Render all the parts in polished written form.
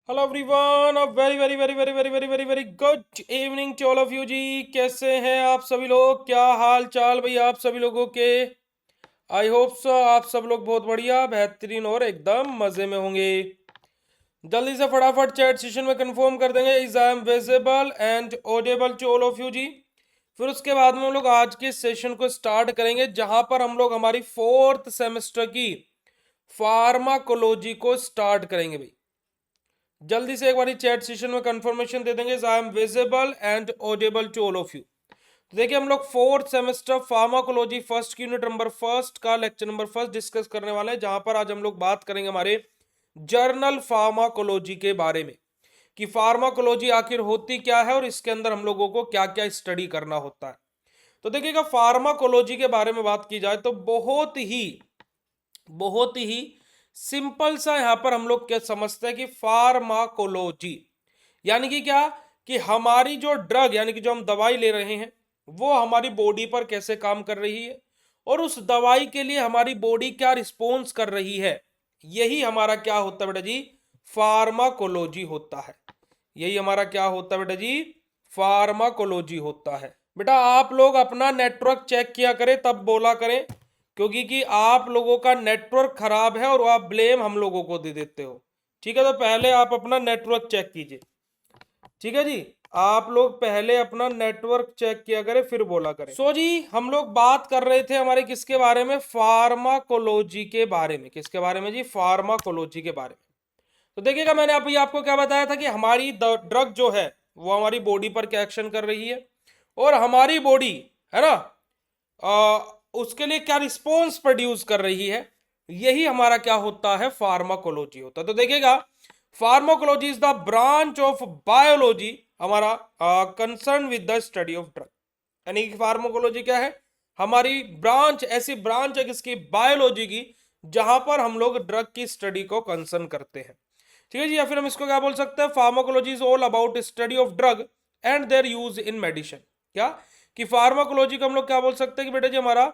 Hello everyone, a very very very very very very very very good evening to all of you जी। कैसे हैं आप सभी लोग? क्या हाल चाल भाई आप सभी लोगों के? आई होप सो आप सब लोग बहुत बढ़िया, बेहतरीन और एकदम मजे में होंगे। जल्दी से फटाफट चैट सेशन में कंफर्म कर देंगे is I am visible and audible to all of you जी। फिर उसके बाद में हम लोग आज के सेशन को स्टार्ट करेंगे, जहां पर हम लोग हमारी फोर्थ सेमेस्टर की फार्माकोलॉजी को स्टार्ट करेंगे भाई। जल्दी से एक बार चैट सेशन में कंफर्मेशन दे देंगे I am visible and audible to all of you. तो देखिए, हम लोग fourth semester pharmacology first unit number first का लेक्चर नंबर फर्स्ट डिस्कस करने वाले हैं, जहां पर आज हम लोग बात करेंगे हमारे जर्नल फार्माकोलॉजी के बारे में कि फार्माकोलॉजी आखिर होती क्या है और इसके अंदर हम लोगों को क्या क्या स्टडी करना होता है। तो देखिएगा, फार्माकोलॉजी के बारे में बात की जाए तो बहुत ही सिंपल सा यहां पर हम लोग क्या समझते हैं कि फार्माकोलॉजी यानी कि क्या, कि हमारी जो ड्रग यानी कि जो हम दवाई ले रहे हैं वो हमारी बॉडी पर कैसे काम कर रही है और उस दवाई के लिए हमारी बॉडी क्या रिस्पॉन्स कर रही है, यही हमारा क्या होता है बेटा जी, फार्माकोलॉजी होता है। यही हमारा क्या होता है बेटा जी, फार्माकोलॉजी होता है। बेटा आप लोग अपना नेटवर्क चेक किया करें तब बोला करें, क्योंकि कि आप लोगों का नेटवर्क खराब है और आप ब्लेम हम लोगों को दे देते हो। ठीक है, तो पहले आप अपना नेटवर्क चेक कीजिए। ठीक है जी, आप लोग पहले अपना नेटवर्क चेक किया करें फिर बोला करें। सो जी, हम लोग बात कर रहे थे हमारे किसके बारे में, फार्माकोलॉजी के बारे में। किसके बारे में जी, फार्माकोलॉजी के बारे में। तो देखिएगा, मैंने अभी आपको क्या बताया था कि हमारी ड्रग जो है वो हमारी बॉडी पर क्या एक्शन कर रही है और हमारी बॉडी है ना उसके लिए क्या रिस्पॉन्स प्रोड्यूस कर रही है, यही हमारा क्या होता है, फार्माकोलॉजी होता है। तो देखिएगा, pharmacology is the branch of biology हमारा concern with the study of drug. यानी कि फार्माकोलॉजी क्या है, हमारी ब्रांच, ऐसी ब्रांच है किसकी, बायोलॉजी की, जहां पर हम लोग ड्रग की स्टडी को कंसर्न करते हैं। ठीक है जी, या फिर हम इसको क्या बोल सकते हैं, pharmacology is all about study of drug and their use in medicine. क्या, कि फार्माकोलॉजी को हम लोग क्या बोल सकते हैं कि बेटा जी, हमारा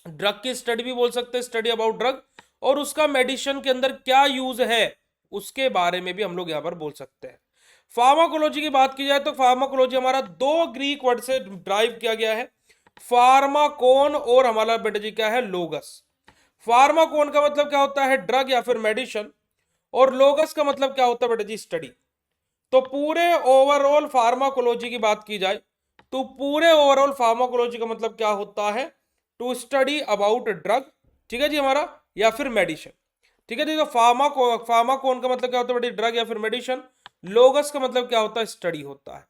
ड्रग की स्टडी भी बोल सकते हैं, स्टडी अबाउट ड्रग, और उसका मेडिसिन के अंदर क्या यूज है उसके बारे में भी हम लोग यहां पर बोल सकते हैं। फार्माकोलॉजी की बात की जाए तो फार्माकोलॉजी हमारा दो ग्रीक वर्ड से ड्राइव किया गया है, फार्माकोन और हमारा बेटा जी क्या है, लोगस। फार्माकोन का मतलब क्या होता है, ड्रग या फिर मेडिसिन, और लोगस का मतलब क्या होता है बेटा जी, स्टडी। तो पूरे ओवरऑल फार्माकोलॉजी की बात की जाए तो पूरे ओवरऑल फार्माकोलॉजी का मतलब क्या होता है, टू स्टडी अबाउट ड्रग, ठीक है जी हमारा, या फिर मेडिसिन। ठीक है जी, तो फार्माकोन का मतलब क्या होता है बेटा, ड्रग या फिर मेडिसिन। लोगस का मतलब क्या होता है, स्टडी होता है।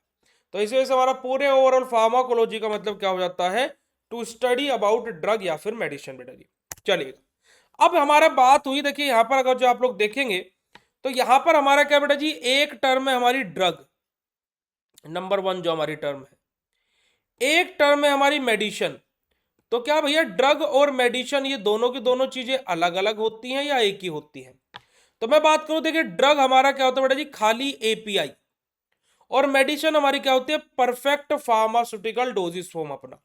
तो इस वजह से हमारा पूरे ओवरऑल फार्माकोलॉजी का मतलब क्या हो जाता है, टू स्टडी अबाउट ड्रग या फिर मेडिसिन बेटा जी। चलिएगा, अब हमारा बात हुई, देखिए यहां पर अगर जो आप लोग देखेंगे तो यहां पर हमारा क्या बेटा जी, एक टर्म है हमारी ड्रग, नंबर वन जो हमारी टर्म है, एक टर्म है हमारी मेडिसिन। तो क्या भैया, ड्रग और मेडिसिन ये दोनों की दोनों चीजें अलग अलग होती हैं या एक ही होती हैं? तो मैं बात करूं, देखिए ड्रग हमारा क्या होता है बेटा जी, खाली एपीआई, और मेडिसिन हमारी क्या होती है, परफेक्ट फार्मास्यूटिकल डोजेस फॉर्म अपना।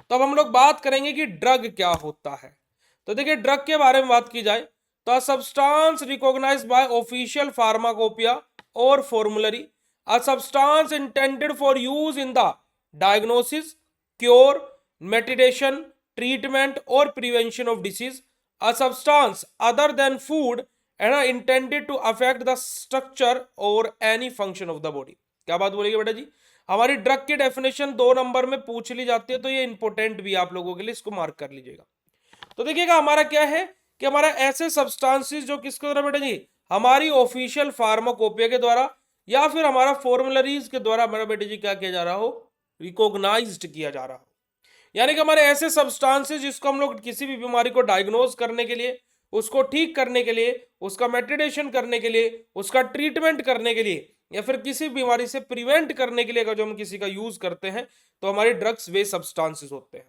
तो अब हम लोग बात करेंगे कि ड्रग क्या होता है। तो देखिए, ड्रग के बारे में बात की जाए तो substance recognized by official pharmacopoeia और formulary, a substance intended for use in the diagnosis, cure, mitigation, treatment or prevention of disease, a substance other than food and are intended to affect the structure or any function of the body। क्या बात बोलेगी बेटा जी, हमारी drug की definition 2 number में पूछ ली जाती है, तो ये इंपॉर्टेंट भी आप लोगों के लिए, इसको मार्क कर लीजिएगा। तो देखिएगा, हमारा क्या है कि हमारा ऐसे सब्सटेंसेस जो किसके द्वारा बेटा जी, हमारी ऑफिशियल फार्माकोपिया के द्वारा या फिर हमारा फॉर्मुलरीज के द्वारा हमारा बेटा जी क्या किया जा रहा हो, रिकॉग्नाइज्ड किया जा रहा हो। यानी कि हमारे ऐसे सब्सटेंसेस जिसको हम लोग किसी भी बीमारी को डायग्नोज करने के लिए, उसको ठीक करने के लिए, उसका मेडिटेशन करने के लिए, उसका ट्रीटमेंट करने के लिए, या फिर किसी बीमारी से प्रिवेंट करने के लिए अगर जो हम किसी का यूज करते हैं, तो हमारी ड्रग्स वे सब्सटेंसेस होते हैं।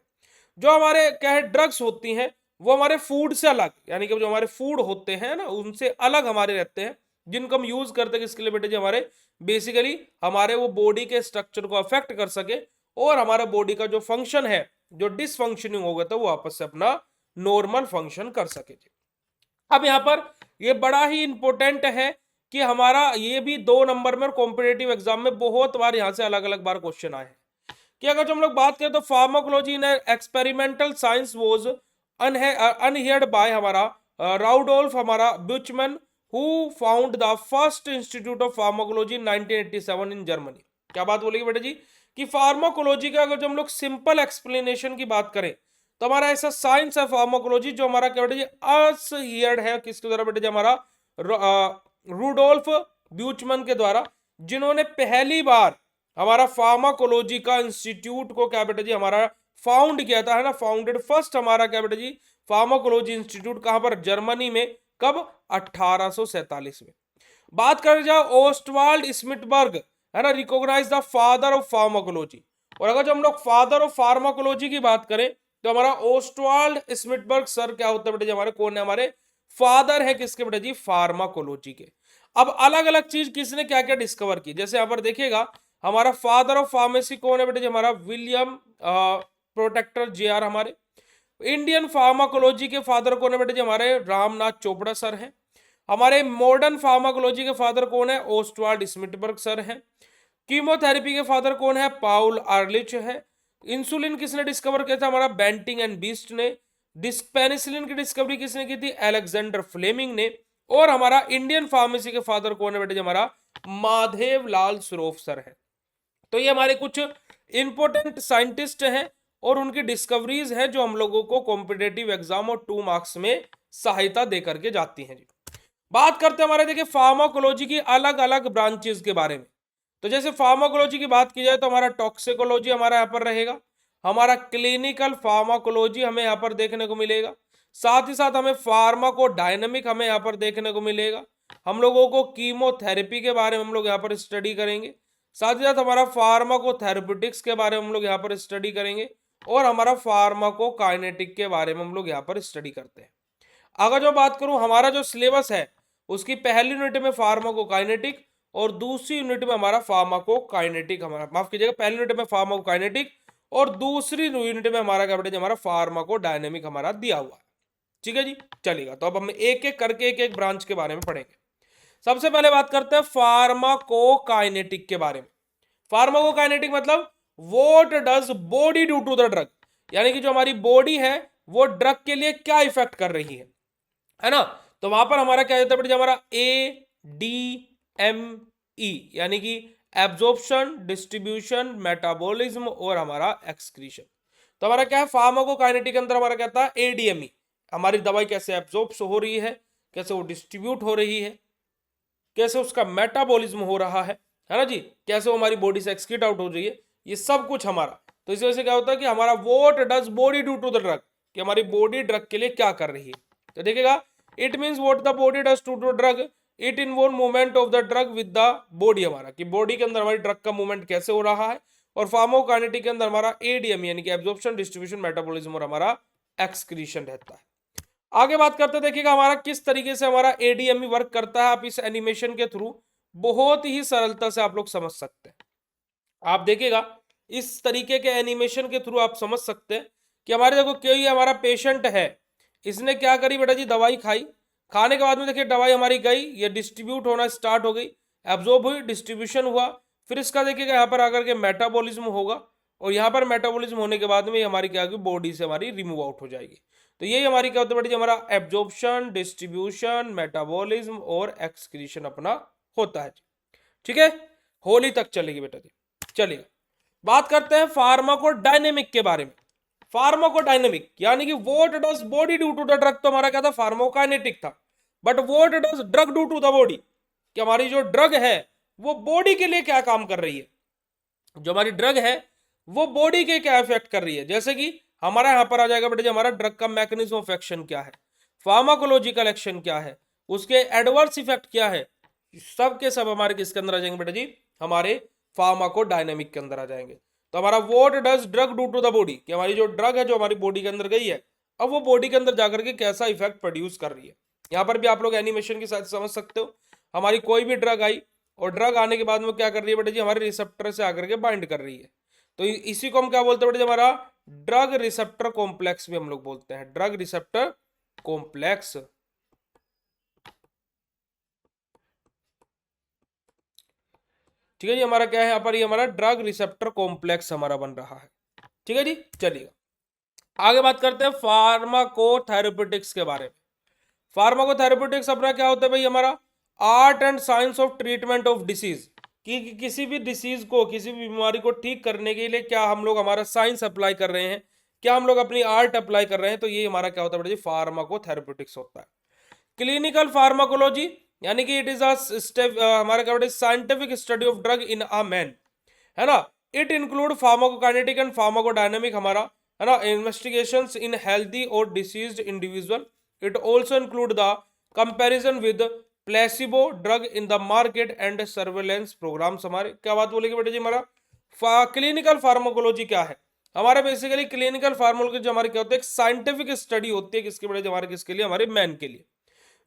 जो हमारे क्या है, ड्रग्स होती हैं वो हमारे फूड से अलग, यानी कि जो हमारे फूड होते हैं ना उनसे अलग हमारे रहते हैं, जिनको हम यूज करते हैं किसके लिए बेटे जी, हमारे बेसिकली हमारे वो बॉडी के स्ट्रक्चर को अफेक्ट कर सके और हमारा बॉडी का जो फंक्शन है, जो डिसफंक्शनिंग हो गया था, वो वापस से अपना नॉर्मल फंक्शन कर सके। अब यहां पर ये बड़ा ही इंपॉर्टेंट है कि हमारा ये भी 2 नंबर में और कॉम्पिटेटिव एग्जाम में बहुत बार यहां से अलग अलग बार क्वेश्चन आए हैं कि अगर जो हम लोग बात करें तो pharmacology in experimental science was unheard by हमारा राउडोल्फ हमारा Buchheim who found the first institute of pharmacology in 1987 in Germany. क्या बात बोलेगी बेटा जी कि फार्माकोलॉजी का अगर जो हम लोग सिंपल एक्सप्लेनेशन की बात करें तो हमारा ऐसा साइंस है फार्माकोलॉजी जो हमारा क्या बेटा जी अनहियर्ड है किसके द्वारा बेटा जी हमारा रूडोल्फ ब्यूचमैन के द्वारा, जिन्होंने पहली बार हमारा फार्माकोलॉजी का इंस्टीट्यूट को क्या बेटा जी हमारा फाउंड किया था, है ना, फाउंडेड फर्स्ट हमारा क्या बेटा जी फार्माकोलॉजी इंस्टीट्यूट कहां पर, जर्मनी में, कब, 1847 में। बात कर जाए ओस्टवाल्ड स्मिटबर्ग, है ना, recognize the father of pharmacology. और अगर जो हम लोग फादर ऑफ फार्माकोलॉजी की बात करें तो हमारा ओस्टवाल्ड स्मिटबर्ग सर क्या होता है बेटा जी हमारे, कौन है, हमारे फादर है किसके बेटा जी, फार्माकोलॉजी के। अब अलग अलग चीज किसने क्या क्या डिस्कवर की, जैसे यहां पर देखिएगा हमारा फादर ऑफ फार्मेसी कौन है बेटा जी, हमारा विलियम प्रोटेक्टर जेआर। हमारे इंडियन फार्माकोलॉजी के फादर कौन है बेटा जी, हमारे रामनाथ चोपड़ा सर हैं। हमारे मॉडर्न फार्माकोलॉजी के फादर कौन है, ओस्टवाल्ड स्मिटबर्ग सर हैं। कीमोथेरेपी के फादर कौन है, पाउल आर्लिच है। इंसुलिन किसने डिस्कवर किया था, हमारा बेंटिंग एंड बीस्ट ने। पेनिसिलिन की डिस्कवरी किसने की थी, अलेक्जेंडर फ्लेमिंग ने। और हमारा इंडियन फार्मेसी के फादर कौन है बेटा जी, हमारा माधव लाल सुरोफ सर है। तो ये हमारे कुछ इंपोर्टेंट साइंटिस्ट हैं और उनकी डिस्कवरीज हैं जो हम लोगों को कॉम्पिटेटिव एग्जाम और 2 मार्क्स में सहायता दे करके जाती हैं जी। बात करते हैं हमारे देखिए फार्माकोलॉजी की अलग अलग ब्रांचेस के बारे में। तो जैसे फार्माकोलॉजी की बात की जाए तो हमारा टॉक्सिकोलॉजी हमारा यहाँ पर रहेगा, हमारा क्लिनिकल फार्माकोलॉजी हमें यहाँ पर देखने को मिलेगा, साथ ही साथ हमें फार्माकोडायनेमिक हमें यहाँ पर देखने को मिलेगा। हम लोगों को कीमोथेरेपी के बारे में हम लोग यहाँ पर स्टडी करेंगे, साथ ही साथ हमारा फार्माकोथेरेप्यूटिक्स के बारे में हम लोग यहाँ पर स्टडी करेंगे और हमारा फार्माकोकाइनेटिक के बारे में हम लोग यहाँ पर स्टडी करते हैं। अगर जो बात करूं हमारा जो सिलेबस है उसकी पहली यूनिट में फार्माकोकाइनेटिक और दूसरी यूनिट में हमारा फार्माकोकाइनेटिक, हमारा माफ कीजिएगा, पहली यूनिट में फार्माकोकाइनेटिक और दूसरी यूनिट में हमारा क्या बेटा हमारा फार्माकोडायनेमिक हमारा दिया हुआ है। ठीक है जी, चलेगा। तो अब हम एक एक करके एक एक ब्रांच के बारे में पढ़ेंगे। सबसे पहले बात करते हैं फार्माकोकाइनेटिक के बारे में। फार्माकोकाइनेटिक मतलब what does body do to the drug, यानी कि जो हमारी बॉडी है वो ड्रग के लिए क्या इफेक्ट कर रही है ना। तो वहां पर हमारा क्या होता है बेटा, हमारा ADME यानी कि एब्जॉर्प्शन, डिस्ट्रीब्यूशन, मेटाबॉलिज्म और हमारा एक्सक्रीशन। तो हमारा क्या है फार्माकोकाइनेटिक के अंदर हमारा क्या था, ADME, हमारी दवाई कैसे एब्जॉर्ब हो रही है, कैसे वो डिस्ट्रीब्यूट हो रही है, कैसे उसका मेटाबॉलिज्म हो रहा है ना जी, कैसे वो हमारी बॉडी से एक्सक्रीट आउट हो रही है, ये सब कुछ हमारा। तो इस वजह से क्या होता है कि हमारा what does body do to the drug, कि हमारी बॉडी ड्रग के लिए क्या कर रही है। तो देखिएगा it means what the body does to to drug, it involve movement of the drug with the body, हमारा कि बॉडी के अंदर हमारी ड्रग का मूवमेंट कैसे हो रहा है। और फार्माकोकाइनेटिक के अंदर हमारा ADME यानी कि एब्जॉर्प्शन, डिस्ट्रीब्यूशन, मेटाबॉलिज्म और हमारा एक्सक्रीशन रहता है। आगे बात करते देखिएगा हमारा किस तरीके से हमारा ADME वर्क करता है। आप इस एनिमेशन के थ्रू बहुत ही सरलता से आप लोग समझ सकते हैं। आप देखिएगा इस तरीके के एनिमेशन के थ्रू आप समझ सकते हैं कि हमारे देखो कोई हमारा पेशेंट है, इसने क्या करी बेटा जी, दवाई खाई, खाने के बाद में देखिए दवाई हमारी गई, ये डिस्ट्रीब्यूट होना स्टार्ट हो गई, एब्जॉर्ब हुई, डिस्ट्रीब्यूशन हुआ, फिर इसका देखिएगा यहाँ पर आकर के मेटाबॉलिज्म होगा और यहाँ पर मेटाबॉलिज्म होने के बाद में हमारी क्या होगी, बॉडी से हमारी रिमूव आउट हो जाएगी। तो यही हमारी क्या होता है बेटा जी, हमारा एब्जॉर्प्शन, डिस्ट्रीब्यूशन, मेटाबॉलिज्म और एक्सक्रीशन अपना होता है। ठीक है, होली तक चलेगी बेटा जी। चलिए बात करते हैं फार्माकोडायनेमिक के बारे में। फार्माकोडायनेमिक यानी कि what does body do to the drug, तो हमारा क्या था, फार्माकोकाइनेटिक था। But what does drug do to the body, कि हमारी जो ड्रग है वो बॉडी के लिए क्या काम कर रही है, जो हमारी ड्रग है वो बॉडी के क्या इफेक्ट कर रही है। जैसे कि हमारा यहां पर आ जाएगा बेटा जी हमारा ड्रग का मैकेनिज्म ऑफ एक्शन क्या है, फार्माकोलॉजिकल एक्शन क्या है, उसके एडवर्स इफेक्ट क्या है, सब के सब हमारे किसके अंदर आ जाएंगे बेटा जी, हमारे फार्माकोडायनेमिक के अंदर आ जाएंगे। तो हमारा what does drug do to the body, कि हमारी जो ड्रग है जो हमारी बॉडी के अंदर गई है अब वो बॉडी के अंदर जाकर के कैसा इफेक्ट प्रोड्यूस कर रही है। यहाँ पर भी आप लोग एनिमेशन के साथ समझ सकते हो, हमारी कोई भी ड्रग आई और ड्रग आने के बाद में क्या कर रही है बेटा जी, हमारे रिसेप्टर से आकर के बाइंड कर रही है। तो इसी को हम क्या बोलते हैं बेटा जी, हमारा ड्रग रिसेप्टर कॉम्प्लेक्स भी हम लोग बोलते हैं, ड्रग रिसेप्टर कॉम्प्लेक्स। ठीक है जी, हमारा क्या है यहाँ पर, ये हमारा ड्रग रिसेप्टर कॉम्प्लेक्स हमारा बन रहा है। ठीक है जी, चलिए आगे बात करते हैं फार्माकोथेरेपेटिक्स के बारे में। फार्माकोथेरेपेटिक्स अपना क्या होता है भाई, हमारा art and science of treatment of disease, कि किसी भी डिसीज को, किसी भी बीमारी को ठीक करने के लिए क्या हम लोग हमारा साइंस अप्लाई कर रहे हैं, क्या हम लोग अपनी आर्ट अप्लाई कर रहे हैं, तो ये हमारा क्या होता है बेटा जी, फार्माकोथेरेपेटिक्स होता है। क्लिनिकल फार्माकोलॉजी यानी कि इट इज हमारा क्या बेटा, scientific study of drug in a man, है ना। It include pharmacokinetic and pharmacodynamic हमारा, है ना, इन्वेस्टिगेशंस इन हेल्दी और diseased individual. It also include the comparison with placebo drug in the market and surveillance programs. हमारे क्या बात बोलेगी बेटा जी, हमारा क्लिनिकल फार्माकोलॉजी क्या है, हमारा बेसिकली क्लिनिकल फार्माकोलॉजी हमारे क्या होता है, एक साइंटिफिक स्टडी होती है किसके बेटा जी, हमारे किसके लिए, हमारे मैन के लिए,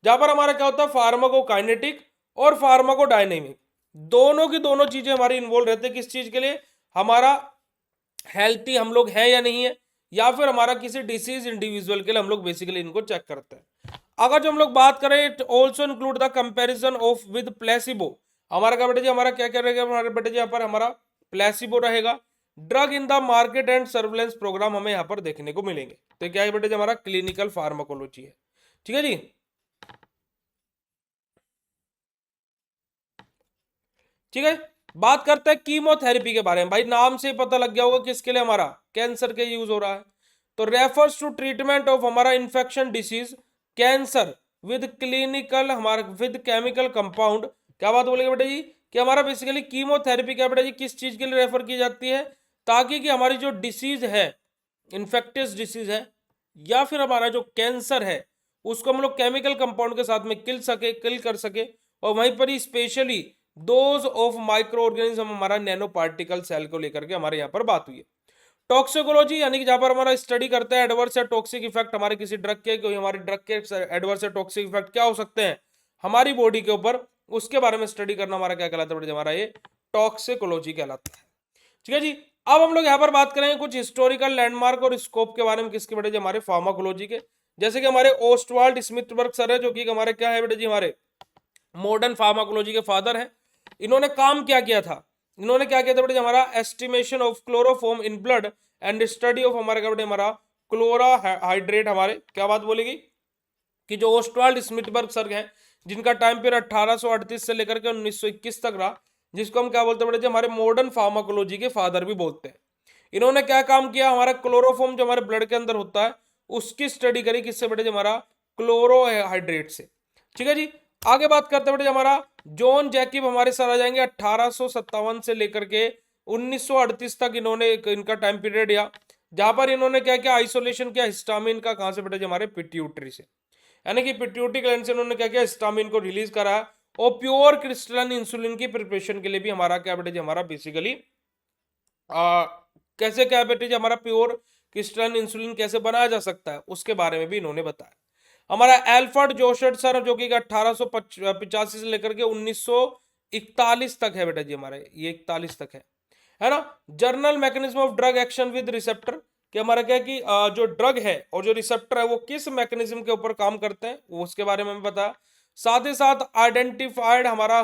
जहां पर हमारा क्या होता है फार्माकोकाइनेटिक और फार्माकोडायनेमिक दोनों की दोनों चीजें हमारी इन्वॉल्व रहते हैं। किस चीज के लिए, हमारा हेल्थी हम लोग है या नहीं है, या फिर हमारा किसी डिसीज इंडिविजुअल के लिए हम लोग बेसिकली इनको चेक करते हैं। अगर जो हम लोग बात करें, it also include the comparison of with placebo, हमारा क्या बेटे जी, हमारा क्या क्या रहेगा हमारे बेटे जी, यहाँ पर हमारा प्लेसिबो रहेगा। Drug in the market and surveillance program हमें यहाँ पर देखने को मिलेंगे। तो क्या है बेटे जी, हमारा क्लिनिकल फार्माकोलॉजी है। ठीक है जी, ठीक है। बात करते हैं कीमोथेरेपी के बारे में। भाई नाम से पता लग गया होगा किसके लिए, हमारा कैंसर के यूज हो रहा है। तो रेफर्स टू ट्रीटमेंट ऑफ हमारा infection disease cancer with clinical हमारा विद केमिकल कंपाउंड। क्या बात बोलेंगे बेटा जी, कि हमारा बेसिकली कीमोथेरेपी क्या बेटा जी, किस चीज के लिए रेफर की जाती है, ताकि कि हमारी जो डिसीज है, इन्फेक्टियस डिसीज है या फिर हमारा जो कैंसर है, उसको हम लोग केमिकल कंपाउंड के साथ में किल कर सके। और वहीं पर ही specially dose of microorganism, हमारा नैनो पार्टिकल सेल को लेकर के हमारे यहाँ पर बात हुई है। टॉक्सिकोलॉजी यानी कि जहां पर हमारा स्टडी करते हैं एडवर्स या टॉक्सिक इफेक्ट हमारे किसी ड्रग के, कोई हमारे ड्रग के एडवर्स या टॉक्सिक इफेक्ट क्या हो सकते हैं हमारी बॉडी के ऊपर, उसके बारे में स्टडी करना हमारा क्या कहलाता है, हमारा ये टॉक्सिकोलॉजी कहलाता है। ठीक है जी, अब हम लोग यहाँ पर बात करेंगे कुछ हिस्टोरिकल लैंडमार्क और स्कोप के बारे में, किसके बेटे जी, हमारे फार्माकोलॉजी के। जैसे कि हमारे ओस्टवाल्ड स्मिथबर्ग सर है, जो कि हमारे क्या है बेटे जी, हमारे मॉडर्न फार्माकोलॉजी के फादर हैं। इन्होंने काम क्या किया था, इन्होंने क्या किया था बेटे, हमारा estimation of chloroform in blood and study of हमारे क्या बेटे, हमारा क्लोरा हाइड्रेट। हमारे क्या बात बोलेगी, कि जो ओस्टवाल्ड स्मिथबर्ग सर हैं, जिनका टाइम पीरियड 1838 से लेकर के 1921 तक रहा, जिसको हम क्या बोलते हैं बेटे जी, हमारे मॉडर्न फार्माकोलॉजी के फादर भी बोलते हैं। इन्होंने क्या काम किया, हमारा क्लोरोफॉर्म जो हमारे ब्लड के अंदर होता है उसकी स्टडी करी, किससे बेटे जी, हमारा क्लोरोहाइड्रेट से। ठीक है जी, आगे बात करते हैं बेटे हमारा जॉन जैकिब हमारे सर आ जाएंगे 1857 से लेकर के 1938 तक इन्होंने इनका टाइम पीरियड, या जहां पर इन्होंने क्या किया, आइसोलेशन किया हिस्टामिन का, कहां से बेटे जी, हमारे पिट्यूटरी से, यानी कि पिट्यूटरी ग्लैंड से उन्होंने क्या किया, हिस्टामिन को रिलीज करा। और प्योर क्रिस्टलाइन इंसुलिन की प्रिपरेशन के लिए भी हमारा क्या बेटे जी, हमारा बेसिकली कैसे क्या बेटे जी, हमारा प्योर क्रिस्टलाइन इंसुलिन कैसे बनाया जा सकता है, उसके बारे में भी इन्होंने बताया। हमारा एल्फ्रेड जोशर्ट सर, जो कि 1885 से लेकर के 1941 तक है बेटा जी, हमारे ये 41 तक है ना। Journal mechanism of drug action with receptor, कि हमारा क्या है कि जो ड्रग है और जो रिसेप्टर है वो किस मैकेनिज्म के ऊपर काम करते हैं, वो उसके बारे में बताया। साथ ही साथ आइडेंटिफाइड हमारा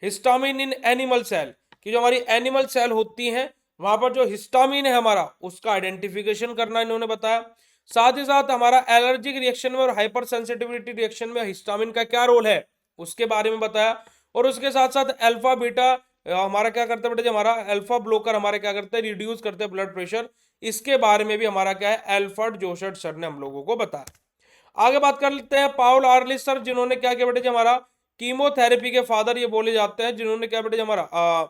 हिस्टामिन इन एनिमल सेल, कि जो हमारी एनिमल सेल होती हैं वहां पर जो हिस्टामिन है हमारा, उसका आइडेंटिफिकेशन करना इन्होंने बताया। साथ ही साथ हमारा एलर्जिक रिएक्शन में और हाइपर सेंसिटिविटी रिएक्शन में हिस्टामिन का क्या रोल है, उसके बारे में बताया। और उसके साथ साथ अल्फा बीटा हमारा क्या करता है बेटा जी, हमारा अल्फा ब्लोकर हमारे क्या करते हैं, रिड्यूस करते हैं ब्लड प्रेशर, इसके बारे में भी हमारा क्या है, एल्फ्रेड जोशर्ट सर ने हम लोगों को बताया। आगे बात कर लेते हैं पाउल आर्लिस सर, जिन्होंने क्या किया बेटे जी, हमारा कीमोथेरेपी के फादर ये बोले जाते हैं, जिन्होंने क्या बेटे जी, हमारा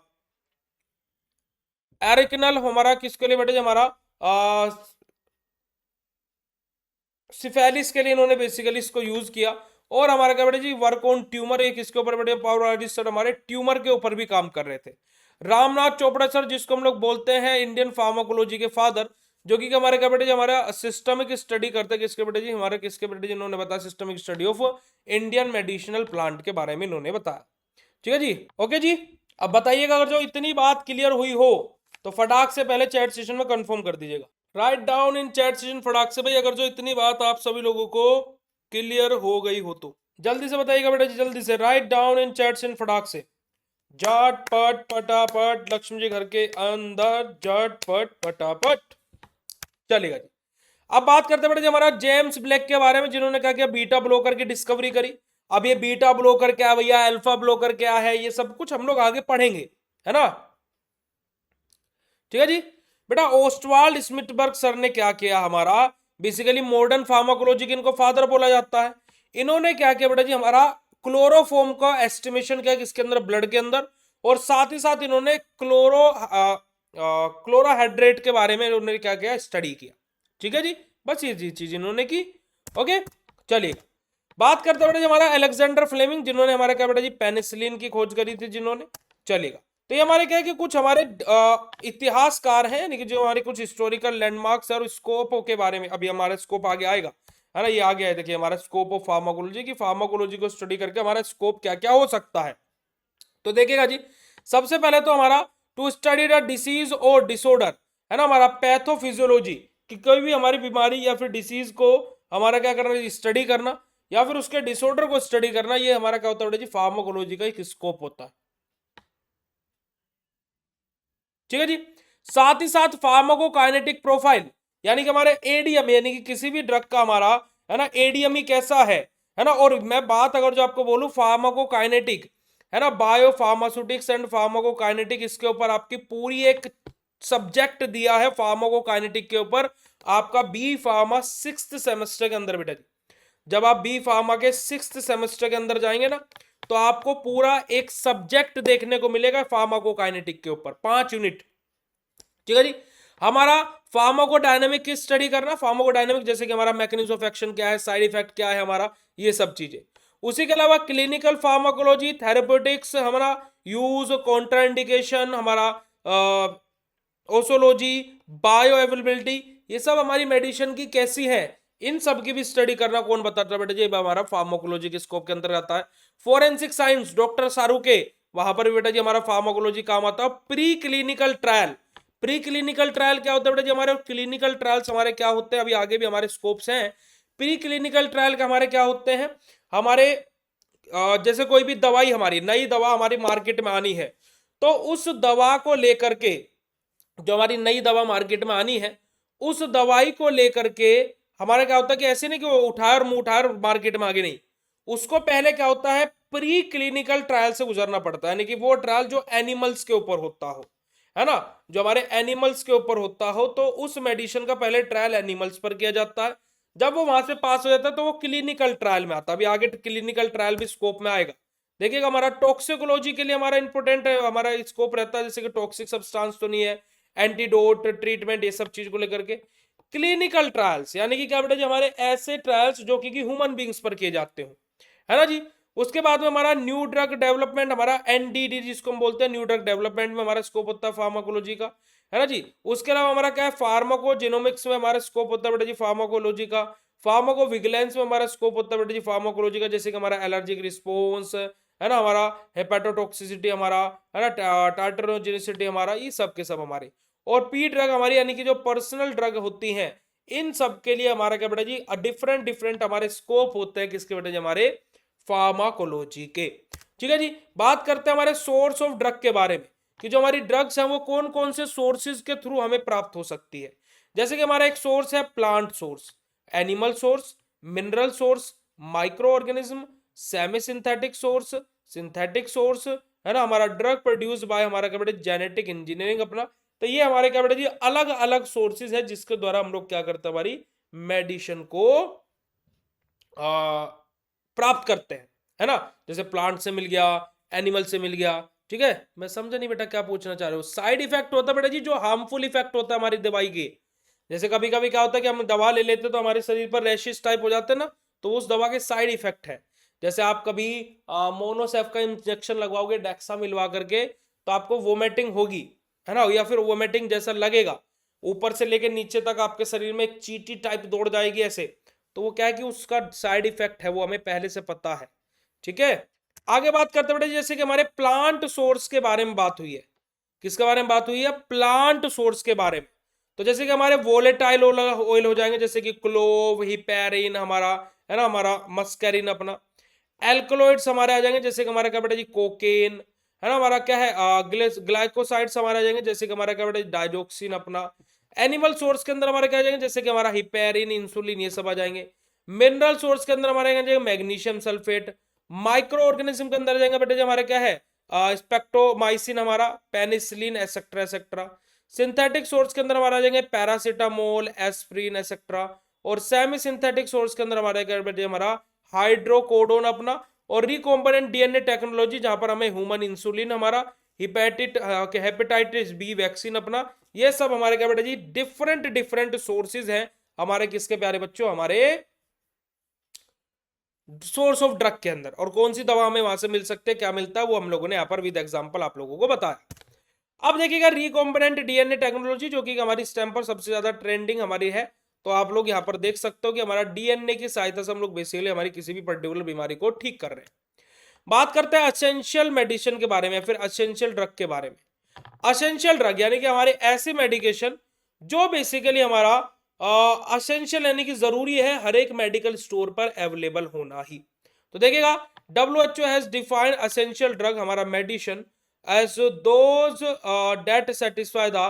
एरिकनल हमारा किसके लिए बेटे जी, हमारा सिफेलिस के लिए इन्होंने बेसिकली इसको यूज किया। और हमारा क्या बेटे जी, वर्क ऑन ट्यूमर, एक इसके ऊपर बेटे पाउल आर्लिस सर हमारे ट्यूमर के ऊपर भी काम कर रहे थे। रामनाथ चोपड़ा सर, जिसको हम लोग बोलते हैं इंडियन फार्माकोलॉजी के फादर, जो कि हमारे क्या बेटे जी, हमारा सिस्टमिक स्टडी करते हैं, किसके बेटे जी, हमारे किसके बेटे जी, इन्होंने बताया systemic study of Indian medicinal plant के बारे में इन्होंने बताया। ठीक है जी, ओके जी। अब बताइएगा अगर जो इतनी बात क्लियर हुई हो तो फटाक से पहले चैट सेशन में कंफर्म कर दीजिएगा, write down in chat session फटाक से भाई, अगर जो इतनी बात आप सभी लोगों को क्लियर हो गई हो तो जल्दी से बताइएगा बेटा जी, जल्दी से write down in chat session फटाक से, झट पट पटापट, लक्ष्मी जी घर के अंदर झट पट पटापट। चलेगा जी। अब बात करते बेटा जी हमारा जेम्स ब्लैक के बारे में, जिन्होंने क्या किया, बीटा ब्लोकर की डिस्कवरी करी। अब ये बीटा ब्लोकर क्या है भैया, अल्फा ब्लोकर क्या है, ये सब कुछ हम लोग आगे पढ़ेंगे, है ना। ठीक है जी। बेटा ओस्टवाल्ड स्मिथबर्ग सर ने क्या किया हमारा, बेसिकली मॉडर्न फार्माकोलॉजी के इनको फादर बोला जाता है। इन्होंने क्या किया बेटा जी, हमारा क्लोरोफॉर्म का एस्टिमेशन किया किसके अंदर, ब्लड के अंदर, और साथ ही साथ इन्होंने क्लोरोहाइड्रेट के बारे में इन्होंने क्या किया, स्टडी किया। ठीक है जी, बस ये चीज इन्होंने की। ओके, चलिए बात करते हैं बेटा जी हमारा अलेक्जेंडर फ्लेमिंग, जिन्होंने हमारा क्या बेटा जी पेनिसिलिन की खोज करी थी जिन्होंने। चलेगा, तो ये हमारे क्या है कि कुछ हमारे इतिहासकार हैं, यानी कि जो हमारे कुछ हिस्टोरिकल लैंडमार्क्स और स्कोप के बारे में, अभी हमारा स्कोप आगे आएगा, है ना, ये आ गया है, देखिए हमारा स्कोप ऑफ फार्माकोलॉजी की, फार्माकोलॉजी को स्टडी करके हमारा स्कोप क्या क्या हो सकता है। तो देखिएगा जी, सबसे पहले तो हमारा टू स्टडी द डिसीज और डिसऑर्डर, है ना, हमारा पैथोफिजियोलॉजी, कि कोई भी हमारी बीमारी या फिर डिसीज को हमारा क्या करना, स्टडी करना, या फिर उसके डिसऑर्डर को स्टडी करना, ये हमारा क्या होता है बेटा जी, फार्माकोलॉजी का एक स्कोप होता है। ठीक है जी। साथ ही साथ फार्माकोकाइनेटिक प्रोफाइल, यानी कि हमारे एडीएम, यानी कि किसी भी ड्रग का हमारा, है ना, एडीएम ही कैसा है ना। और मैं बात अगर जो आपको बोलूं फार्माकोकाइनेटिक, है ना, बायो फार्मास्यूटिक्स एंड फार्माकोकाइनेटिक, इसके ऊपर आपकी पूरी एक सब्जेक्ट दिया है फार्माकोकाइनेटिक के ऊपर, आपका बी फार्मा 6th सेमेस्टर के अंदर बेटा जी। जब आप बी फार्मा के 6th सेमेस्टर के अंदर जाएंगे ना, तो आपको पूरा एक सब्जेक्ट देखने को मिलेगा फार्माकोकाइनेटिक के ऊपर, 5 यूनिट। ठीक है जी। हमारा फार्माकोडायनेमिक की स्टडी करना, फार्माकोडायनेमिक जैसे कि हमारा मैकेनिज्म ऑफ एक्शन क्या है, साइड इफेक्ट क्या है हमारा, ये सब चीजें। उसी के अलावा क्लिनिकल फार्माकोलॉजी, थेरेप्यूटिक्स, हमारा यूज, कॉन्ट्राइंडिकेशन, हमारा ओसोलॉजी, बायो अवेलेबिलिटी, ये सब हमारी मेडिसिन की कैसी है, इन सब की भी स्टडी करना कौन बताता है बेटा जी, हमारा फार्माकोलॉजी के स्कोप के अंदर आता है। फोरेंसिक साइंस, डॉक्टर सारू के, वहां पर भी बेटा जी हमारा फार्माकोलॉजी काम आता है। Pre clinical trial, pre clinical trial क्या होता है बेटा जी, हमारे क्लिनिकल ट्रायल्स हमारे क्या होते हैं, अभी आगे भी हमारे स्कोप्स हैं। प्री क्लिनिकल ट्रायल के हमारे क्या होते हैं, हमारे जैसे कोई भी दवाई, हमारी नई दवा हमारी मार्केट में आनी है, तो उस दवा को लेकर के, जो हमारी नई दवा मार्केट में आनी है, उस दवाई को लेकर के हमारा क्या होता है कि ऐसे नहीं कि वो उठाए और मुंह उठाए और मार्केट में आगे नहीं, उसको पहले क्या होता है, प्री क्लिनिकल ट्रायल से गुजरना पड़ता है, यानी कि वो ट्रायल जो एनिमल्स के ऊपर होता हो, है ना, जो हमारे एनिमल्स के ऊपर होता हो, तो उस मेडिसिन का पहले ट्रायल एनिमल्स पर किया जाता है। जब वो वहां से पास हो जाता है तो वो क्लिनिकल ट्रायल में आता है। अभी आगे क्लिनिकल ट्रायल भी स्कोप में आएगा, देखिएगा। हमारा टॉक्सिकोलॉजी के लिए हमारा इंपॉर्टेंट हमारा स्कोप रहता है, जैसे कि टॉक्सिक सब्सटेंस तो नहीं है, एंटीडोट, ट्रीटमेंट, ये सब चीज को लेकर के। क्लिनिकल ट्रायल्स यानी कि क्या बेटा जी, हमारे ऐसे ट्रायल्स जो कि ह्यूमन बींग्स पर किए जाते हो, है ना जी। उसके बाद में हमारा न्यू ड्रग डेवलपमेंट, हमारा एनडीडी जिसको हम बोलते हैं, न्यू ड्रग डेवलपमेंट में हमारा स्कोप होता है फार्माकोलॉजी का, है ना जी। उसके अलावा हमारा क्या है, फार्माकोजेनोमिक्स में हमारा स्कोप होता है बेटा जी फार्माकोलॉजी का। फार्माकोविजिलेंस में हमारा स्कोप होता है बेटा जी फार्माकोलॉजी का, जैसे कि हमारा एलर्जिक रिस्पॉन्स, है ना, हमारा हेपेटोटॉक्सिसिटी, हमारा है ना, टार्टरोजेनिसिटी, हमारा ये सब के सब हमारे। और पी ड्रग हमारी, यानी कि जो पर्सनल ड्रग होती हैं, इन सब के लिए हमारा क्या बेटा जी, डिफरेंट डिफरेंट हमारे स्कोप होते हैं, किसके बेटा जी, हमारे फार्माकोलॉजी के। ठीक है जी। बात करते हैं हमारे सोर्स ऑफ ड्रग के बारे में, कि जो हमारी ड्रग्स हैं वो कौन कौन से सोर्सेज के थ्रू हमें प्राप्त हो सकती है। जैसे कि हमारा एक सोर्स है plant source, animal source, mineral source, micro organism, semi synthetic source, synthetic source, है ना, हमारा ड्रग प्रोड्यूस बाय हमारा क्या बेटा जेनेटिक इंजीनियरिंग अपना। तो ये हमारे क्या बेटा जी अलग अलग सोर्सेज है, जिसके द्वारा हम लोग क्या करते हैं, हमारी मेडिसिन को प्राप्त करते हैं, है ना। जैसे प्लांट से मिल गया, एनिमल से मिल गया। ठीक है, मैं समझा नहीं बेटा क्या पूछना चाह रहे हो। साइड इफेक्ट होता है बेटा जी, जो हार्मफुल इफेक्ट होता है हमारी दवाई के। जैसे कभी कभी क्या होता है कि हम दवा ले लेते हैं तो हमारे शरीर पर रैशेस टाइप हो जाते हैं ना, तो उस दवा के साइड इफेक्ट है। जैसे आप कभी मोनोसेफ का इंजेक्शन लगवाओगे डेक्सा मिलवा करके, तो आपको वोमिटिंग होगी, है ना, या फिर वोमिटिंग जैसा लगेगा, ऊपर से लेके नीचे तक आपके शरीर में एक चीटी टाइप दौड़ जाएगी ऐसे। तो वो क्या है कि उसका साइड इफेक्ट है, वो हमें पहले से पता है। ठीक है, आगे बात करते बेटे, जैसे कि हमारे प्लांट सोर्स के बारे में बात हुई है। किसके बारे में बात हुई है, प्लांट सोर्स के बारे में। तो जैसे कि हमारे वोलेटाइल ऑयल हो जाएंगे, जैसे कि क्लोव, हिपेरिन हमारा, है ना, हमारा मस्कैरिन अपना। एल्कलॉइड्स हमारे आ जाएंगे, जैसे कि हमारा क्या बेटा जी कोकेन, है ना, हमारा क्या है ग्लाइकोसाइड्स हमारे आ जाएंगे, जैसे कि हमारा क्या बेटा डाइजोक्सिन अपना। एनिमल सोर्स के अंदर हमारे क्या आ जाएंगे, जैसे कि हमारा हिपेरिन, इंसुलिन, ये सब आ जाएंगे। मिनरल सोर्स के अंदर हमारे आ जाएंगे मैग्नीशियम सल्फेट। माइक्रो ऑर्गेनिज्म के अंदर आ जाएंगे बेटा जो हमारे क्या है स्पेक्टोमाइसिन हमारा, penicillin et cetera et cetera. Synthetic source के अंदर हमारा आ जाएंगे पैरासिटामोल, एस्प्रिन एसेक्ट्रा। और सेमी सिंथेटिक सोर्स के अंदर हमारा क्या बेटा हमारा हाइड्रोकोडोन अपना। और रिकॉम्बिनेंट डीएनए टेक्नोलॉजी जहां पर हमें ह्यूमन इंसुलिन हमारा, हेपेटाइटिस बी वैक्सीन अपना, ये सब हमारे क्या बेटा जी डिफरेंट डिफरेंट सोर्सेज हैं हमारे किसके प्यारे बच्चों, हमारे सोर्स ऑफ ड्रग के अंदर। और कौन सी दवा हमें वहां से मिल सकते हैं, क्या मिलता है, वो हम लोगों ने यहाँ पर विद एग्जांपल आप लोगों को बताया। अब देखिएगा रिकॉम्बिनेंट डीएनए टेक्नोलॉजी जो कि हमारी स्टेम पर सबसे ज्यादा ट्रेंडिंग हमारी है। तो आप लोग यहाँ पर देख सकते हो कि हमारा डीएनए की सहायता से हम लोग बेसिकली हमारी किसी भी पर्टिकुलर बीमारी को ठीक कर रहे हैं। बात करते हैं असेंशियल मेडिसिन के बारे में, फिर असेंशियल ड्रग के बारे में। असेंशियल ड्रग यानी कि हमारे ऐसे मेडिकेशन जो बेसिकली हमारा असेंशियल यानी कि जरूरी है हर एक मेडिकल स्टोर पर अवेलेबल होना ही। तो देखिएगा WHO has defined essential drug हमारा medicine as those that satisfy the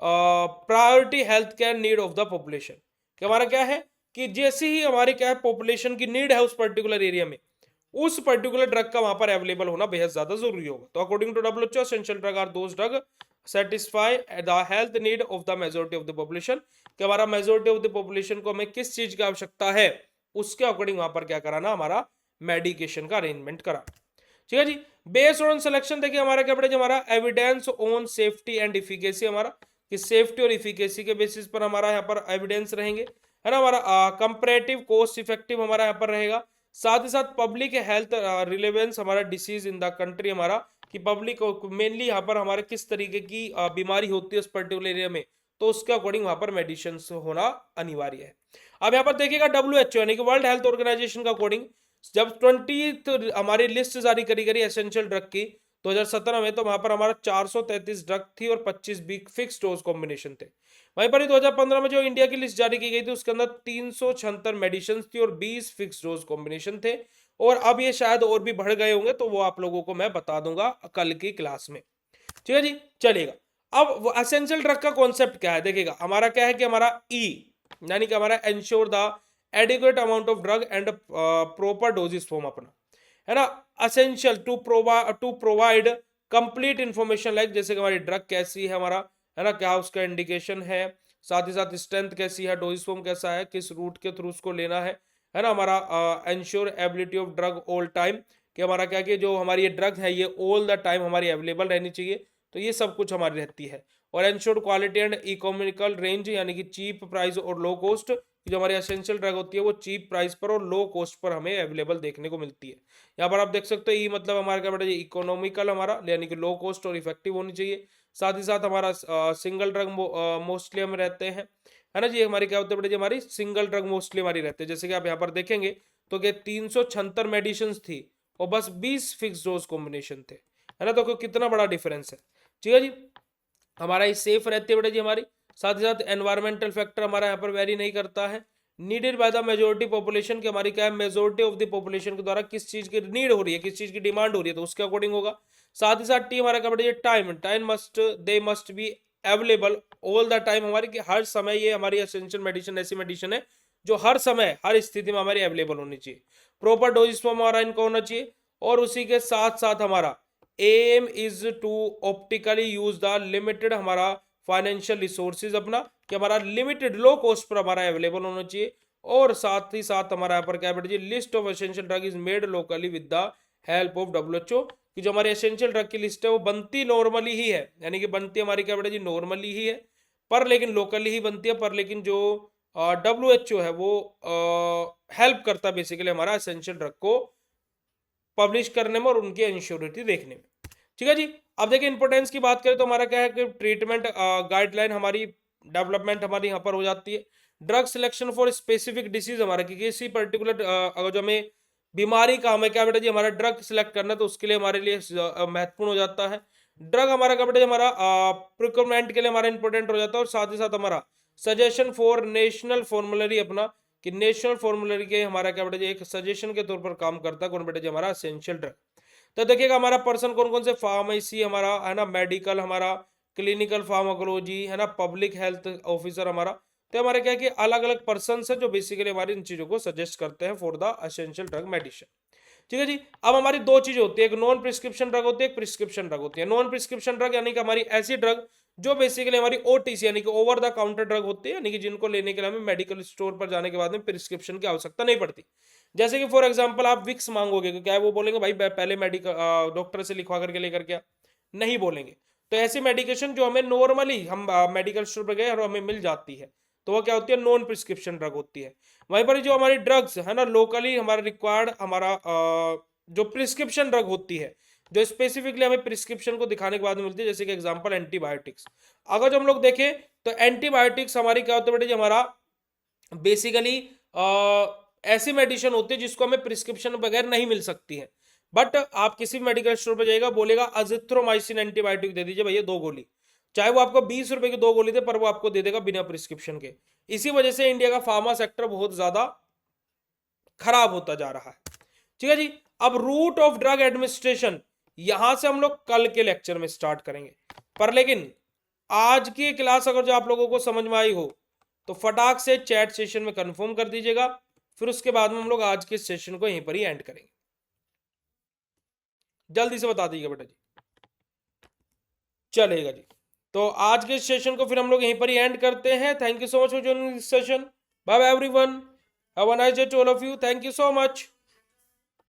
priority health care need of the population. कि हमारा क्या है कि जैसे ही हमारी क्या है पॉपुलेशन की नीड है उस पर्टिकुलर एरिया में, उस पर्टिकुलर ड्रग का वहां पर अवेलेबल होना बेहद ज्यादा जरूरी होगा। तो according to WHO essential drug are those drug satisfy the health need of the majority of the population. कि हमारा मेजोरिटी ऑफ द पॉपुलेशन को हमें किस चीज की आवश्यकता है, उसके अकॉर्डिंग वहां पर क्या कराना, हमारा मेडिकेशन का अरेंजमेंट कराना। ठीक है जी। बेस्ड ऑन सिलेक्शन देखिए हमारा क्या पड़ेगा, हमारा evidence on safety and efficacy, हमारा कि सेफ्टी और इफिकेसी के बेसिस पर हमारा यहाँ पर एविडेंस रहेंगे, है ना। हमारा कंपैरेटिव कॉस्ट इफेक्टिव हमारा यहाँ पर रहेगा। साथ ही साथ पब्लिक हेल्थ रिलेवेंस हमारा डिसीज इन द कंट्री हमारा, कि पब्लिक मेनली यहाँ पर हमारे किस तरीके की बीमारी होती है उस पर्टिकुलर एरिया में, तो उसके अकॉर्डिंग वहां पर मेडिसिन होना अनिवार्य है। अब यहाँ पर देखिएगा WHO यानी कि वर्ल्ड हेल्थ ऑर्गेनाइजेशन का अकॉर्डिंग जब 20 हमारी लिस्ट जारी करी गई एसेंशियल ड्रग की 2017 में, तो वहां पर हमारा 433 ड्रग थी और 25 फिक्स डोज कॉम्बिनेशन थे। वहीं पर 2015 में जो इंडिया की लिस्ट जारी की गई थी उसके अंदर 376 मेडिसिन थी और 20 फिक्स डोज कॉम्बिनेशन थे। और अब ये शायद और भी बढ़ गए होंगे, तो वो आप लोगों को मैं बता दूंगा कल की क्लास में। ठीक है जी, चलेगा। अब एसेंशियल ड्रग का कॉन्सेप्ट क्या है, देखिएगा हमारा क्या है कि हमारा यानी कि हमारा ensure the adequate amount of drug and proper doses form अपना, है ना। Essential to provide complete information like जैसे कि हमारी ड्रग कैसी है हमारा, है ना, क्या उसका इंडिकेशन है, साथ ही साथ स्ट्रेंथ कैसी है, डोजेस फॉर्म कैसा है, किस रूट के थ्रू उसको लेना है ना। हमारा ensure ability of drug all time, कि हमारा क्या कि जो हमारी ये ड्रग है ये ऑल द टाइम हमारी अवेलेबल रहनी चाहिए, तो ये सब कुछ हमारी रहती है। और ensure quality and economical range यानी कि चीप प्राइस और लो कॉस्ट, जो हमारी एसेंशियल ड्रग होती है वो चीप प्राइस पर और लो कॉस्ट पर हमें अवेलेबल देखने को मिलती है। यहाँ पर आप देख सकते हो, ये मतलब हमारा क्या बेटा इकोनॉमिकल हमारा यानी कि लो कॉस्ट और इफेक्टिव होनी चाहिए। साथ ही साथ हमारा सिंगल ड्रग मोस्टली हम रहते हैं, है ना जी। हमारी क्या होती है बेटा जी, हमारी सिंगल ड्रग मोस्टली हमारी रहते हैं। जैसे कि आप यहाँ पर देखेंगे तो क्या 376 मेडिसिन थी और बस 20 फिक्स डोज कॉम्बिनेशन थे, है ना। तो कितना बड़ा डिफरेंस है। ठीक है जी, हमारा ये सेफ रहती है बेटा जी हमारी। साथ ही साथ एनवायरमेंटल फैक्टर हमारा यहाँ पर वेरी नहीं करता है। Needed by the majority population, की हमारी क्या है मेजोरिटी ऑफ द पॉपुलेशन के द्वारा किस चीज की नीड हो रही है, किस चीज की डिमांड हो रही है, तो उसके अकॉर्डिंग होगा। साथ ही साथ टी हमारा क्या बेटा time time must they must be available all the time, हमारी कि हर समय ये हमारी एसेंशियल मेडिसिन ऐसी मेडिसिन है जो हर समय हर स्थिति में हमारी अवेलेबल होनी चाहिए। प्रॉपर डोजेस फॉर्म हमारा इनका होना चाहिए। और उसी के साथ साथ हमारा aim is to optically use the limited हमारा फाइनेंशियल रिसोर्सेज अपना, कि हमारा लिमिटेड लो कॉस्ट पर हमारा अवेलेबल होना चाहिए। और साथ ही साथ हमारा यहाँ पर क्या बेटा जी list of essential drug is made locally with the help of WHO, कि जो हमारी एसेंशियल ड्रग की लिस्ट है वो बनती नॉर्मली ही है, यानी कि बनती हमारी क्या बेटा जी नॉर्मली ही है, पर लेकिन लोकली ही बनती है। पर लेकिन जो WHO है वो हेल्प करता है बेसिकली हमारा एसेंशियल ड्रग को पब्लिश करने में और उनकी इंश्योरिटी देखने में। ठीक है जी। अब देखिए इंपोर्टेंस की बात करें तो हमारा क्या है कि ट्रीटमेंट गाइडलाइन हमारी डेवलपमेंट हमारी यहाँ पर हो जाती है। Drug selection for specific disease हमारा, कि किसी पर्टिकुलर अगर जो हमें बीमारी का हमें क्या बेटा जी हमारा ड्रग सिलेक्ट करना, तो उसके लिए हमारे लिए महत्वपूर्ण हो जाता है। ड्रग हमारा क्या बेटा जी हमारा प्रिक्योरमेंट के लिए हमारा इंपॉर्टेंट हो जाता है। और साथ ही साथ हमारा सजेशन फॉर नेशनल फॉर्मुलरी अपना, कि नेशनल फॉर्मुलरी के हमारा क्या बेटा जी एक सजेशन के तौर पर काम करता है कौन बेटा जी हमारा एसेंशियल ड्रग। तो देखिएगा हमारा पर्सन कौन कौन से, फार्मेसी हमारा है ना, मेडिकल हमारा, क्लिनिकल फार्माकोलॉजी है ना, पब्लिक हेल्थ ऑफिसर हमारा। तो हमारे क्या है कि अलग अलग पर्सन है जो बेसिकली हमारी इन चीजों को सजेस्ट करते हैं for the essential drug medicine. ठीक है जी। अब हमारी दो चीजें होती है, एक नॉन प्रिस्क्रिप्शन ड्रग होती है, एक प्रिस्क्रिप्शन ड्रग होती है। नॉन प्रिस्क्रिप्शन ड्रग यानी कि हमारी ऐसी ड्रग जो बेसिकली हमारी ओटीसी यानी कि ओवर द काउंटर ड्रग होती है, यानी कि जिनको लेने के लिए हमें मेडिकल स्टोर पर जाने के बाद में प्रिस्क्रिप्शन की आवश्यकता नहीं पड़ती। जैसे कि फॉर एग्जांपल आप विक्स मांगोगे तो क्या है, वो बोलेंगे भाई पहले मेडिकल डॉक्टर से लिखवा करके लेकर के नहीं बोलेंगे। तो ऐसी मेडिकेशन जो हमें नॉर्मली हम मेडिकल स्टोर पर गए और हमें मिल जाती है, तो वो क्या होती है, नॉन प्रिस्क्रिप्शन ड्रग होती है। वहीं पर जो हमारी ड्रग्स है ना, लोकली हमारा रिक्वायर्ड हमारा जो प्रिस्क्रिप्शन ड्रग होती है, जो स्पेसिफिकली हमें प्रिस्क्रिप्शन को दिखाने के बाद में मिलती है, जैसे कि एग्जांपल एंटीबायोटिक्स। अगर जो हम लोग देखें तो एंटीबायोटिक्स हमारी क्या होती है बेटे जी, हमारा बेसिकली ऐसी मेडिसिन होती है जिसको हमें प्रिस्क्रिप्शन बगैर नहीं मिल सकती है। बट आप किसी भी मेडिकल स्टोर पर जाएगा, बोलेगा अजिथ्रोमाइसिन एंटीबायोटिक दे दीजिए भैया 2 गोली, चाहे वो आपको 20 रुपए की 2 गोली दे, पर वो आपको दे देगा बिना प्रिस्क्रिप्शन के। इसी वजह से इंडिया का फार्मा सेक्टर बहुत ज्यादा खराब होता जा रहा है। ठीक है जी। अब रूट ऑफ ड्रग एडमिनिस्ट्रेशन यहां से हम लोग कल के लेक्चर में स्टार्ट करेंगे, पर लेकिन आज की क्लास अगर जो आप लोगों को समझ में आई हो तो फटाक से चैट सेशन में कंफर्म कर दीजिएगा, फिर उसके बाद में हम लोग आज के सेशन को यहीं पर ही एंड करेंगे। जल्दी से बता दीजिएगा बेटा जी। चलेगा जी। तो आज के सेशन को फिर हम लोग यहीं पर ही एंड करते हैं। Thank you so much for joining this session. Bye bye everyone, have a nice day to all of you. Thank you so much.